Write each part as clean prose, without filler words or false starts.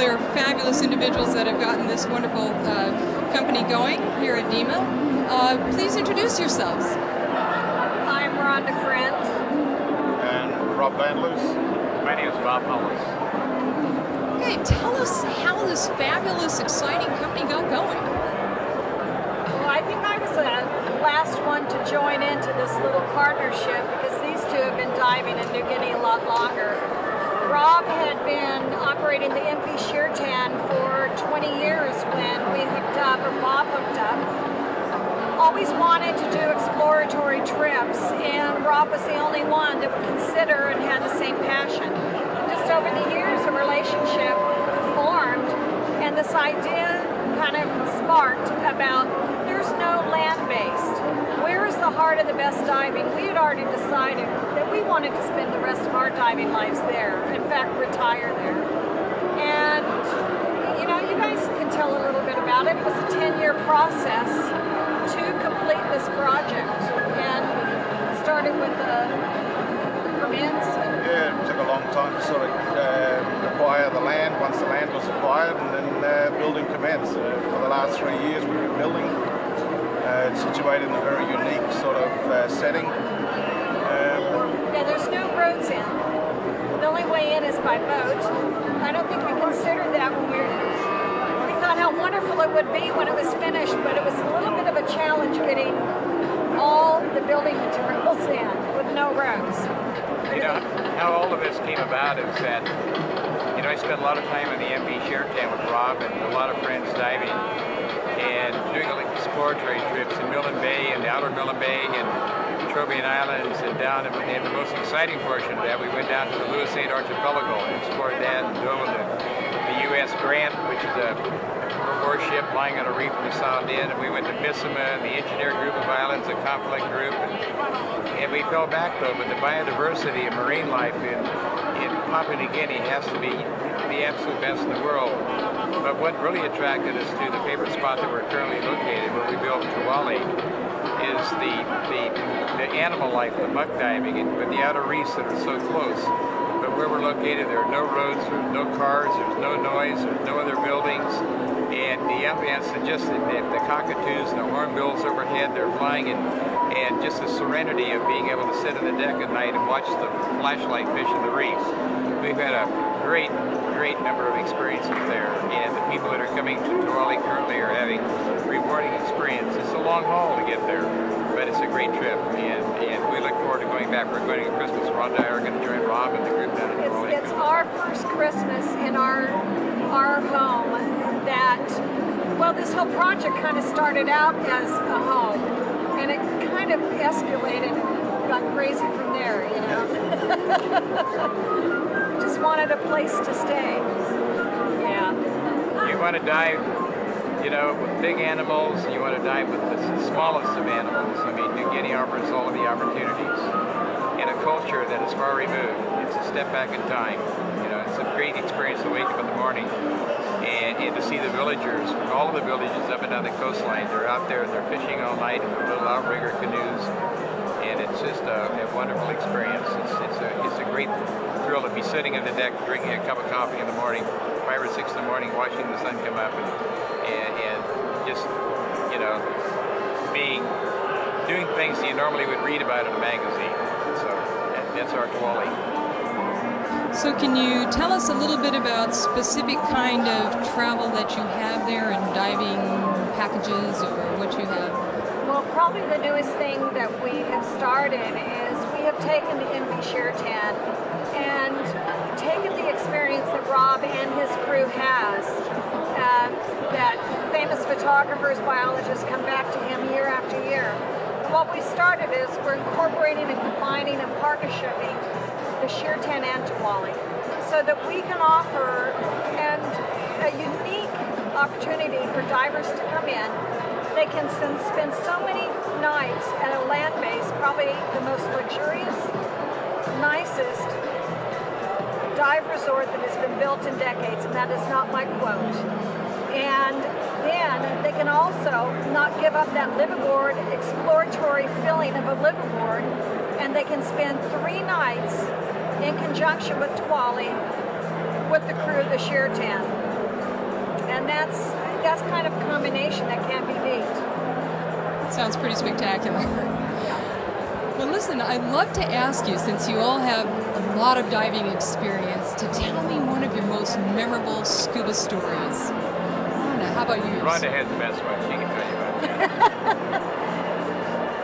they're fabulous individuals that have gotten this wonderful company going here at DEMA. Please introduce yourselves. I'm Ronda and Rob Loos. My name is Bob Hollis. Okay, tell us how this fabulous, exciting company got going. Well, I think I was the last one to join into this little partnership because these two have been diving in New Guinea a lot longer. Rob had been operating the MP Sheer Tan for 20 years when we hooked up, or Bob hooked up. Always wanted to do exploratory trips, and Rob was the only one that would consider and had the same passion. Just over the years, a relationship formed, and this idea kind of sparked about there's no land-based. Where is the heart of the best diving? We had already decided that we wanted to spend the rest of our diving lives there. In fact, retire there. And, you know, you guys can tell a little bit about it. It was a 10-year process to complete this project. And it started with the permits. Yeah, it took a long time to sort of acquire the land, once the land was acquired, and then building commenced. For the last 3 years we've been building. It's situated in a very unique sort of setting. Yeah, there's no roads in. The only way in is by boat. I don't think we considered that when we thought how wonderful it would be when it was finished, but it was a little bit of a challenge getting all the building materials in with no roads. You know, how all of this came about is that, you know, I spent a lot of time in the MP Sheer Tan with Rob and a lot of friends diving and doing like exploratory trips in Millen Bay and the outer Millen Bay and Trobriand Islands, and down in the most exciting portion of that, we went down to the Loos Archipelago and explored that and dove in the U.S. Grant, which is a warship lying on a reef we sound in, and we went to Bissima and the Engineer Group of Islands, the Conflict Group, and we fell back though, but the biodiversity of marine life in Papua New Guinea has to be the absolute best in the world. But what really attracted us to the favorite spot that we're currently located, where we built Tawali, is the animal life, the muck diving, and with the outer reefs that are so close. But where we're located, there are no roads, there's no cars, there's no noise, there's no other buildings, and the ambience, and just the cockatoos and the hornbills overhead, they're flying, and just the serenity of being able to sit on the deck at night and watch the flashlight fish in the reefs. We've had a great number of experiences there, and the people that are coming to Tawali currently are having a rewarding experience. It's a long haul to get there, but it's a great trip, and we look forward to going back. We're going to Christmas. Ronda and I are going to join Rob and the group down in Tawali. It's our first Christmas in our home that, well, this whole project kind of started out as a home, and it kind of escalated and got crazy from there, you know. Just wanted a place to stay. Yeah. You want to dive, you know, with big animals, and you want to dive with the smallest of animals. I mean, New Guinea offers all of the opportunities in a culture that is far removed. It's a step back in time. You know, it's a great experience to wake up in the morning and to see the villagers from all of the villages up and down the coastline. They're out there, they're fishing all night in their little outrigger canoes, and it's just a wonderful experience. It's a great thrill to be sitting on the deck drinking a cup of coffee in the morning, 5 or 6 in the morning, watching the sun come up, and just, you know, doing things that you normally would read about in a magazine. So that's our Tawali. So can you tell us a little bit about specific kind of travel that you have there and diving packages or what you have? Well, probably the newest thing that we have started is we have taken the MP Sheer Tan and taken the experience that Rob and his crew has, that famous photographers, biologists come back to him year after year. And what we started is we're incorporating and combining and partnershiping the Sheer Tan and Tawali, so that we can offer a unique opportunity for divers to come in. They can spend so many nights at a land base, probably the most luxurious, nicest dive resort that has been built in decades, and that is not my quote. And then they can also not give up that liveaboard exploratory feeling of a liveaboard, and they can spend 3 nights in conjunction with Tawali with the crew of the Sheer Tan. and that's kind of a combination that can't be beat. Sounds pretty spectacular. Well, listen, I'd love to ask you, since you all have a lot of diving experience, to tell me one of your most memorable scuba stories. Ronda, how about you? Ronda has the best one. She can tell you about that.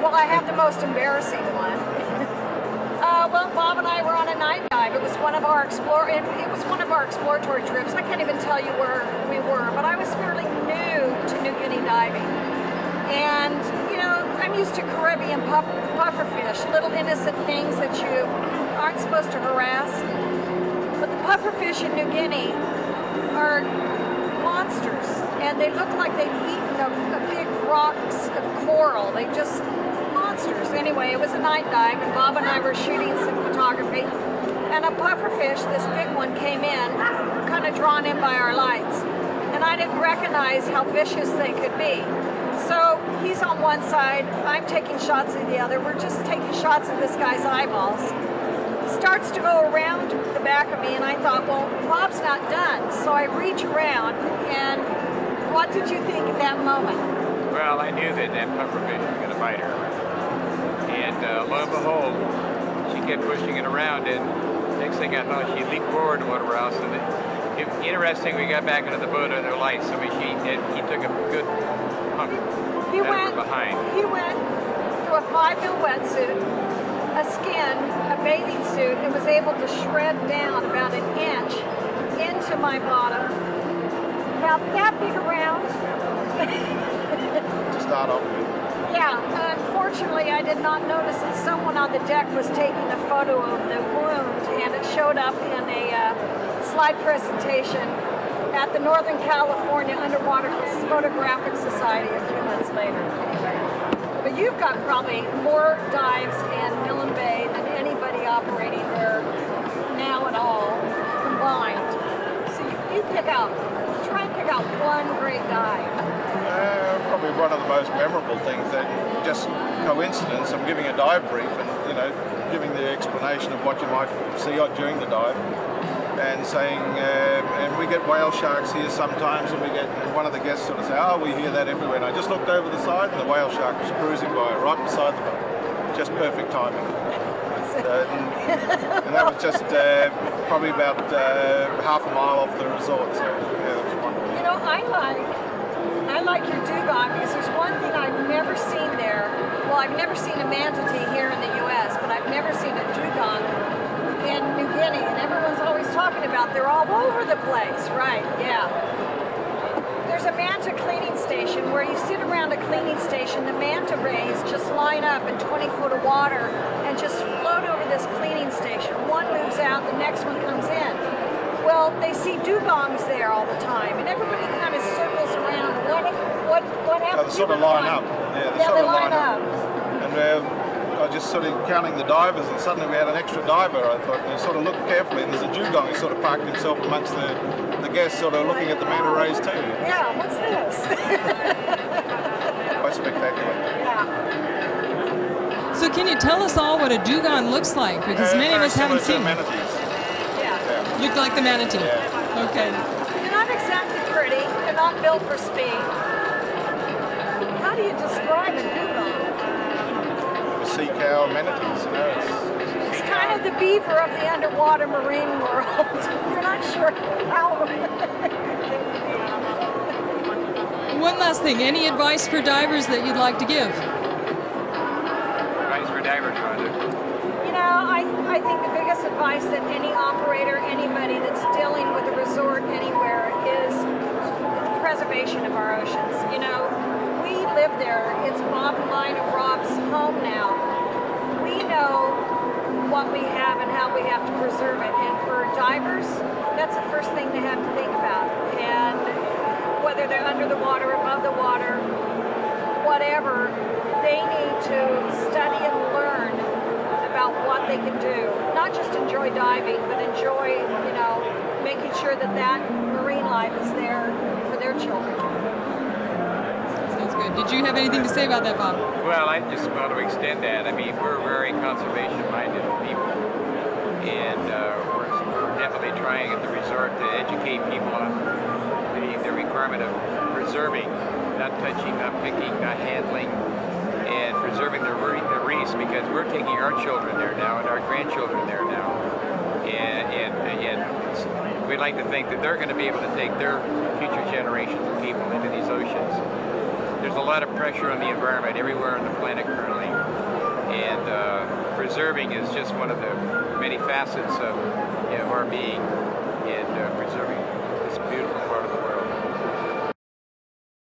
Well, I have the most embarrassing one. Well, Bob and I were on a night dive. It was one of our exploratory trips. I can't even tell you where we were, but I was fairly new to New Guinea diving. And, you know, I'm used to Caribbean pufferfish, little innocent things that you aren't supposed to harass. But the pufferfish in New Guinea are monsters, and they look like they've eaten a big rocks of coral. They just monsters. Anyway, it was a night dive, and Bob and I were shooting some photography, and a pufferfish, this big one, came in, kind of drawn in by our lights, and I didn't recognize how vicious they could be. So he's on one side, I'm taking shots of the other. We're just taking shots of this guy's eyeballs. Starts to go around the back of me, and I thought, well, Bob's not done. So I reach around, and what did you think at that moment? Well, I knew that pufferfish was going to bite her. And lo and behold, she kept pushing it around, and next thing I know, she leaped forward and whatever else. And interesting, we got back into the boat under the lights. I mean, he took a good hump out of her behind. He went through a 5-mil wetsuit, a skin, a bathing suit, and was able to shred down about an inch into my bottom. Now that big around. To start off with. Yeah, unfortunately I did not notice that someone on the deck was taking a photo of the wound, and it showed up in a slide presentation at the Northern California Underwater Photographic Society a few months later. But you've got probably more dives in Millen Bay than anybody operating there now at all combined. So you try and pick out one great dive. Probably one of the most memorable things, that just coincidence, I'm giving a dive brief and, you know, giving the explanation of what you might see during the dive, and saying, and we get whale sharks here sometimes, and one of the guests sort of say, oh, we hear that everywhere, and I just looked over the side and the whale shark was cruising by right beside the boat. Just perfect timing. And that was just probably about half a mile off the resort, so yeah, that was wonderful. You know, I like your dugong, because there's one thing I've never seen there. Well, I've never seen a manatee here in the U.S., but I've never seen a dugong in New Guinea, and everyone's always talking about they're all over the place, right? Yeah. There's a manta cleaning station where you sit around a cleaning station, the manta rays just line up in 20 foot of water and just float over this cleaning station. One moves out, the next one comes in. Well, they see dugongs there all the time, and everybody kind of circles around. What happens? They sort of line up. Yeah, they line up. And I was just sort of counting the divers, and suddenly we had an extra diver. I thought, and I sort of looked carefully, and there's a dugong. He sort of parked himself amongst the guests, sort of looking at the manta rays too. Yeah, what's this? Quite spectacular. Yeah. So can you tell us all what a dugong looks like? Because many of us haven't seen it. Yeah. Look like the manatee. Yeah. Okay. They're not exactly pretty. They're not built for speed. How do you describe a dugong? Sea cow manatees, you know. It's kind of the beaver of the underwater marine world. You're not sure how. One last thing. Any advice for divers that you'd like to give? Advice for divers, Ronda? You know, I think the biggest advice that any operator, anybody that's dealing with a resort anywhere, is preservation of our oceans. You know, we live there. It's bottom line of Rob's home now. We know what we have and how we have to preserve it. And for divers, that's the first thing they have to think about. And whether they're under the water, above the water, whatever, they need to study and learn about what they can do. Not just enjoy diving, but enjoy, you know, making sure that that marine life is there for their children. Sounds good. Did you have anything to say about that, Bob? Well, I just want to extend that. I mean, we're very conservation-minded people, and we're definitely trying at the resort to educate people on the requirement of preserving, not touching, not picking, not handling, and preserving the reefs, because we're taking our children there now and our grandchildren there now, and we'd like to think that they're going to be able to take their future generations of people into these oceans. There's a lot of pressure on the environment everywhere on the planet currently, and preserving is just one of the many facets of our being, and preserving